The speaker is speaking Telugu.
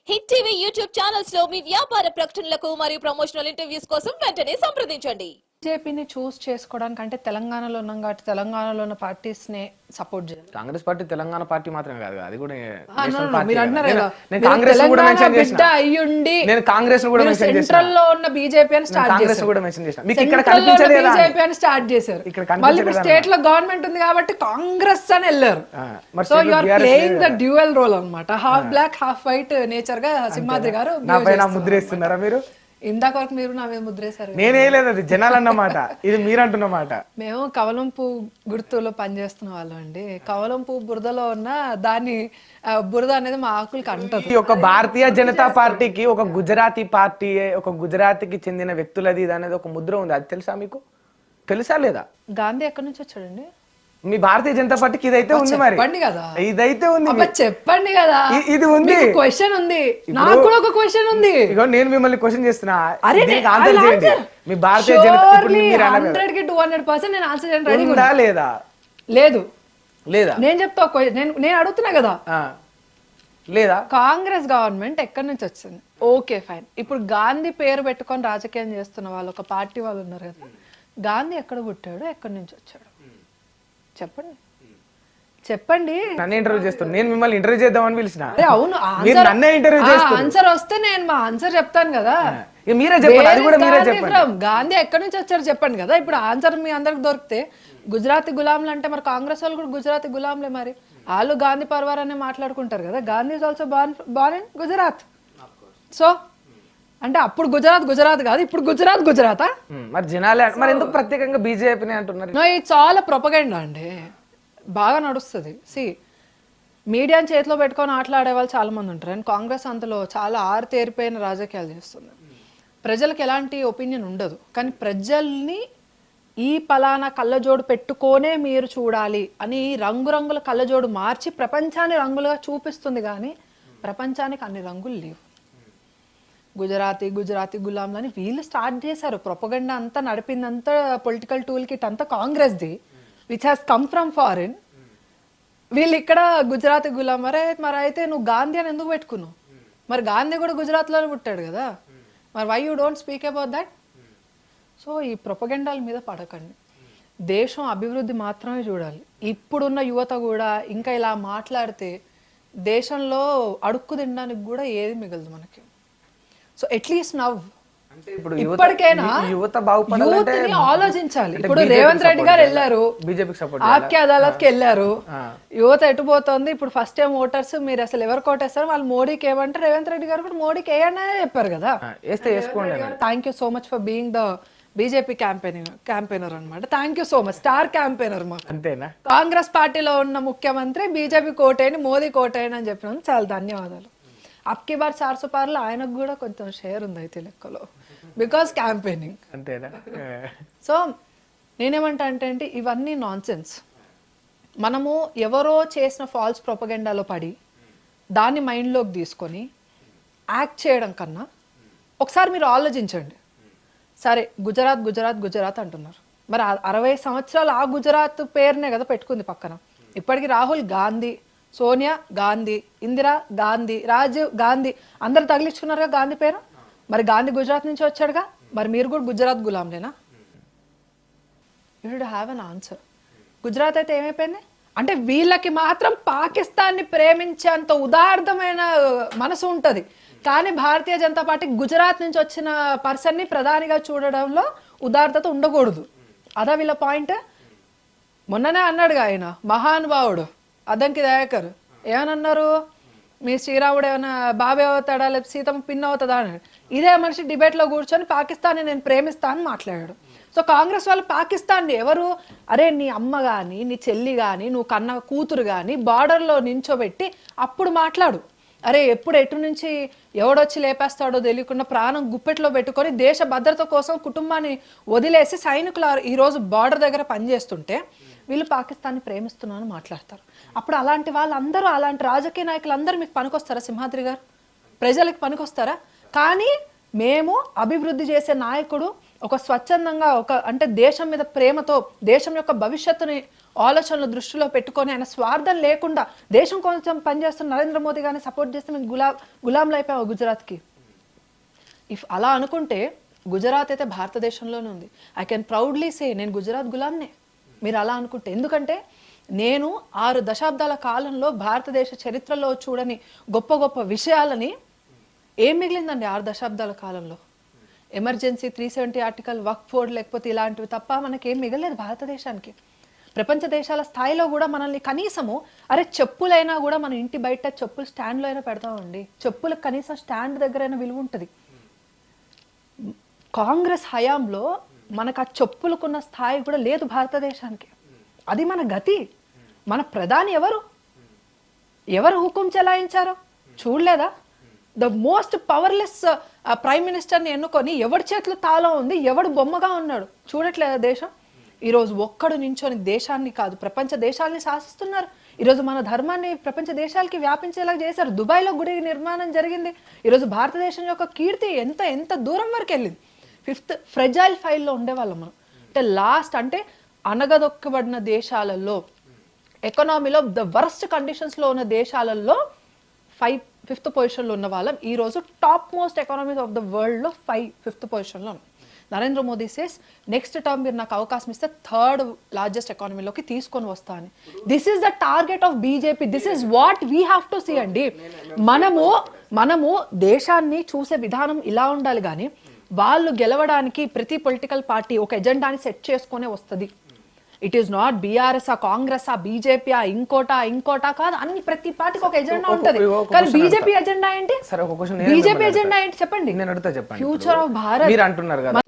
హిట్ టీవీ యూట్యూబ్ ఛానల్స్ లో మీ వ్యాపార ప్రకటనలకు మరియు ప్రమోషనల్ ఇంటర్వ్యూస్ కోసం వెంటనే సంప్రదించండి. బీజేపీని చూస్ చేసుకోవడానికి అంటే తెలంగాణలో ఉన్నాం కాబట్టి తెలంగాణలో ఉన్న పార్టీస్ నే సపోర్ట్ చేయాలి. కాంగ్రెస్ పార్టీ తెలంగాణ పార్టీ మాత్రమే కాదు, అది కూడా మీరు అంటున్నారు కదా, నేను కాంగ్రెస్ కూడా మెన్షన్ చేసిన, అయ్యుండి నేను కాంగ్రెస్ కూడా మెన్షన్ చేసిన, సెంట్రల్ లో ఉన్న బీజేపీ అని స్టార్ట్ చేశారు. కాంగ్రెస్ కూడా మెన్షన్ చేసిన. మీకు ఇక్కడ కనిపించలేదా బీజేపీ అని స్టార్ట్ చేశారు. మళ్ళీ ఇప్పుడు స్టేట్ లో గవర్నమెంట్ ఉంది కాబట్టి కాంగ్రెస్ అని వెళ్ళారు. So you are playing the dual role అన్నమాట. Half black half white nature గా సింహాద్రి గారు నా పైన ముద్రేస్తున్నారా మీరు? ఇందాక వరకు మీరు నా మీద ముద్రేశారు. నేనే లేదు, అది జనాలు అన్నమాట, ఇది మీరు అంటున్నమాట. మేము కవలం పువ్వు గుర్తులో పనిచేస్తున్న వాళ్ళం అండి. కవలం పువ్వు బురదలో ఉన్న దాన్ని బురద అనేది మా ఆకులకి అంటది. ఒక భారతీయ జనతా పార్టీకి ఒక గుజరాతీ పార్టీ, ఒక గుజరాతీకి చెందిన వ్యక్తులది ఇది అనేది ఒక ముద్ర ఉంది. అది తెలుసా మీకు? తెలుసా లేదా? గాంధీ ఎక్కడి నుంచి వచ్చాడండి? మీ భారతీయ జనతా పార్టీకి ఇదైతే ఉంది, మరి చెప్పండి కదా, ఇదైతే ఉంది, చెప్పండి కదా, ఇది ఉంది. క్వశ్చన్ ఉంది, నాకు కూడా ఒక క్వశ్చన్ ఉంది. ఇగో నేను మిమ్మల్ని క్వశ్చన్ చేస్తున్నా, మీ భారతీయ జనతా 100కి 200% నేను ఆన్సర్ చేయడానికి రెడీ ఉందా లేదా? లేదు లేదా నేను చెప్తా, నేను అడుగుతున్నా కదా, లేదా? కాంగ్రెస్ గవర్నమెంట్ ఎక్కడి నుంచి వచ్చింది? Okay fine. ఇప్పుడు గాంధీ పేరు పెట్టుకొని రాజకీయం చేస్తున్న వాళ్ళు ఒక పార్టీ వాళ్ళు ఉన్నారు కదా, గాంధీ ఎక్కడ పుట్టాడు, ఎక్కడి నుంచి వచ్చాడు? చెప్పండి చెప్పండి. నన్ను ఇంటర్వ్యూ చేస్తాను, నేను మిమ్మల్ని ఇంటర్వ్యూ చేద్దామని పిలిచిన. అవును, నన్నే ఇంటర్వ్యూ చేస్తాను. ఆన్సర్ వస్తే నేను మా ఆన్సర్ చెప్తాను కదా. మీరే చెప్పండి, అది కూడా మీరే చెప్పండి. గాంధీ ఎక్కడి నుంచి వచ్చారు చెప్పండి కదా. ఇప్పుడు ఆన్సర్ మీ అందరికి దొరికితే గుజరాతీ గులాంలు అంటే మరి కాంగ్రెస్ వాళ్ళు కూడా గుజరాతీ గులాంలే, మరి వాళ్ళు గాంధీ పర్వార్ అనే మాట్లాడుకుంటారు కదా. Gandhi is also born in Gujarat. So అంటే అప్పుడు గుజరాత్ కాదు, ఇప్పుడు గుజరాతా? మరి జనాలే మరి ఎందుకు ప్రత్యేకంగా బీజేపీని అంటున్నారు? ఇది చాలా ప్రొపగండా అండి, బాగా నడుస్తుంది. మీడియాని చేతిలో పెట్టుకొని ఆటలాడే వాళ్ళు చాలా మంది ఉంటారు. అండ్ కాంగ్రెస్ అంతలో చాలా ఆరితేరిపోయిన రాజకీయాలు చేస్తుంది. ప్రజలకు ఎలాంటి ఒపీనియన్ ఉండదు, కానీ ప్రజల్ని ఈ పలానా కళ్ళజోడు పెట్టుకోనే మీరు చూడాలి అని రంగురంగుల కళ్ళజోడు మార్చి ప్రపంచాన్ని రంగులుగా చూపిస్తుంది, కానీ ప్రపంచానికి అన్ని రంగులు లేవు. గుజరాతీ గులాంలని వీళ్ళు స్టార్ట్ చేశారు. ప్రొపగండా అంతా నడిపిందంతా పొలిటికల్ టూల్ కిట్ అంతా కాంగ్రెస్ది, which has come from foreign. వీళ్ళు ఇక్కడ గుజరాతీ గులాం. మరి అయితే నువ్వు గాంధీ అని ఎందుకు పెట్టుకున్నావు? మరి గాంధీ కూడా గుజరాత్లోనే పుట్టాడు కదా, మరి why you don't speak about that? So ఈ ప్రొపగండాల మీద పడకండి, దేశం అభివృద్ధి మాత్రమే చూడాలి. ఇప్పుడున్న యువత కూడా ఇంకా ఇలా మాట్లాడితే దేశంలో అడుక్కు తినడానికి కూడా ఏది మిగలదు మనకి. సో అట్లీస్ట్ నవ్ ఇప్పటికైనా యూత్ని ఆలోచించాలి. ఇప్పుడు రేవంత్ రెడ్డి గారు వెళ్ళారు, ఆఖ్య అదాలత్కి వెళ్ళారు, యువత ఎటుపోతుంది. ఇప్పుడు ఫస్ట్ టైం ఓటర్స్ మీరు అసలు ఎవరు కోటేస్తారు, వాళ్ళు మోడీకి ఏమంటే రేవంత్ రెడ్డి గారు కూడా మోడీకి వేయనే చెప్పారు కదా. Thank you so much for being the BJP campaigner అనమాట. Thank you so much, star campaigner. మాకు అంతేనా? కాంగ్రెస్ పార్టీలో ఉన్న ముఖ్యమంత్రి బీజేపీ కోటేని మోదీ కోటేని అని చెప్పినందుకు చాలా ధన్యవాదాలు. అప్కి బార్ 400 పార్లు ఆయనకు కూడా కొంచెం షేర్ ఉంది అయితే లెక్కలో, బికాస్ క్యాంపెయినింగ్. అంతేనా? సో నేనేమంటా అంటే ఇవన్నీ నాన్ సెన్స్. మనము ఎవరో చేసిన ఫాల్స్ ప్రొపగెండాలో పడి దాన్ని మైండ్లోకి తీసుకొని యాక్ట్ చేయడం కన్నా ఒకసారి మీరు ఆలోచించండి. సరే గుజరాత్ అంటున్నారు, మరి 60 సంవత్సరాలు ఆ గుజరాత్ పేరునే కదా పెట్టుకుంది పక్కన. ఇప్పటికి రాహుల్ గాంధీ, సోనియా గాంధీ, ఇందిరా గాంధీ, రాజీవ్ గాంధీ అందరు తగిలించుకున్నారుగా గాంధీ పేరు. మరి గాంధీ గుజరాత్ నుంచి వచ్చాడుగా, మరి మీరు కూడా గుజరాత్ గులాంలేనా? You should have an answer. Gujarat అయితే ఏమైపోయింది అంటే వీళ్ళకి మాత్రం పాకిస్తాన్ని ప్రేమించేంత ఉదార్థమైన మనసు ఉంటుంది, కానీ భారతీయ జనతా పార్టీ గుజరాత్ నుంచి వచ్చిన పర్సన్ని ప్రధానిగా చూడడంలో ఉదార్థత ఉండకూడదు. అదా వీళ్ళ పాయింట్. మొన్ననే అన్నాడుగా ఆయన మహానుభావుడు అద్దంకి దయాకర్, ఏమనన్నారు, మీ శ్రీరాముడు ఏమైనా బాబే అవుతాడా లేకపోతే సీతమ్మ పిన్ అవుతుందా అని. ఇదే మనిషి డిబేట్లో కూర్చొని పాకిస్తాన్ని నేను ప్రేమిస్తా అని మాట్లాడాడు. సో కాంగ్రెస్ వాళ్ళు పాకిస్తాన్ని ఎవరు, అరే నీ అమ్మ కానీ నీ చెల్లి కానీ నువ్వు కన్న కూతురు కానీ బార్డర్లో నించోబెట్టి అప్పుడు మాట్లాడు. అరే ఎప్పుడు ఎటు నుంచి ఎవడొచ్చి లేపేస్తాడో తెలియకుండా ప్రాణం గుప్పెట్లో పెట్టుకొని దేశ భద్రత కోసం కుటుంబాన్ని వదిలేసి సైనికులు ఈరోజు బార్డర్ దగ్గర పనిచేస్తుంటే వీళ్ళు పాకిస్తాన్ని ప్రేమిస్తున్నాను మాట్లాడతారు. అప్పుడు అలాంటి వాళ్ళందరూ, అలాంటి రాజకీయ నాయకులందరూ మీకు పనికొస్తారా సింహాద్రి గారు? ప్రజలకు పనికొస్తారా? కానీ మేము అభివృద్ధి చేసే నాయకుడు ఒక స్వచ్ఛందంగా ఒక అంటే దేశం మీద ప్రేమతో దేశం యొక్క భవిష్యత్తుని ఆలోచనలు దృష్టిలో పెట్టుకొని ఆయన స్వార్థం లేకుండా దేశం కోసం పనిచేస్తున్న నరేంద్ర మోదీ గారిని సపోర్ట్ చేస్తే మేము గులాంలు అయిపోయాము గుజరాత్కి. ఇఫ్ అలా అనుకుంటే గుజరాత్ అయితే భారతదేశంలోనే ఉంది. ఐ కెన్ ప్రౌడ్లీ సే నేను గుజరాత్ గులాంనే మీరు అలా అనుకుంటే. ఎందుకంటే నేను 6 దశాబ్దాల కాలంలో భారతదేశ చరిత్రలో చూడని గొప్ప గొప్ప విషయాలని ఏం మిగిలిందండి 6 దశాబ్దాల కాలంలో? ఎమర్జెన్సీ 370 ఆర్టికల్, వక్ఫ్ బోర్డ్ లేకపోతే ఇలాంటివి తప్ప మనకేం మిగలేదు భారతదేశానికి. ప్రపంచ దేశాల స్థాయిలో కూడా మనల్ని కనీసము అరే చెప్పులైనా కూడా మన ఇంటి బయట చెప్పులు స్టాండ్లో అయినా పెడతామండి. చెప్పులకు కనీసం స్టాండ్ దగ్గరైనా విలువ ఉంటుంది. కాంగ్రెస్ హయాంలో మనకు ఆ చెప్పులకున్న స్థాయి కూడా లేదు భారతదేశానికి. అది మన గతి. మన ప్రధాని ఎవరు హుకుం చెలాయించారో చూడలేదా? ద మోస్ట్ పవర్లెస్ ప్రైమ్ మినిస్టర్ని ఎన్నుకొని ఎవడి చేతిలో తాళం ఉంది, ఎవడు బొమ్మగా ఉన్నాడు చూడట్లేదా దేశం? ఈరోజు ఒక్కడు నించొని దేశాన్ని కాదు ప్రపంచ దేశాలని శాసిస్తున్నారు. ఈరోజు మన ధర్మాన్ని ప్రపంచ దేశాలకి వ్యాపించేలా చేశారు. దుబాయ్లో గుడి నిర్మాణం జరిగింది. ఈరోజు భారతదేశం యొక్క కీర్తి ఎంత దూరం వరకు వెళ్ళింది. 5th ఫ్రెజైల్ ఫైల్లో ఉండేవాళ్ళం మనం. అంటే లాస్ట్ అంటే అనగదొక్కబడిన దేశాలలో, ఎకనామీలో ద వర్స్ట్ కండిషన్స్లో ఉన్న దేశాలలో 5th పొజిషన్లో ఉన్న వాళ్ళం. ఈరోజు top most economies of the వరల్డ్లో 5th పొజిషన్లో ఉన్నాం. Narendra Modi says next term మీరు నాకు అవకాశం ఇస్తే 3rd లార్జెస్ట్ ఎకానమీలోకి తీసుకొని వస్తా అని. This is the target of BJP. This is what we have to see అండి. మనము దేశాన్ని చూసే విధానం ఇలా ఉండాలి. కానీ వాళ్ళు గెలవడానికి ప్రతి పొలిటికల్ పార్టీ ఒక ఎజెండాని సెట్ చేసుకునే వస్తుంది. It is not BRS, Congress, BJP, ఇంకోటా కాదు. అన్ని ప్రతి పార్టీకి ఒక ఎజెండా ఉంటుంది. కానీ బీజేపీ ఎజెండా ఏంటి? బీజేపీ ఎజెండా ఏంటి చెప్పండి. నేను అడుగుతా చెప్పండి. ఫ్యూచర్ ఆఫ్ భారత్ మీరు అంటున్నారు కదా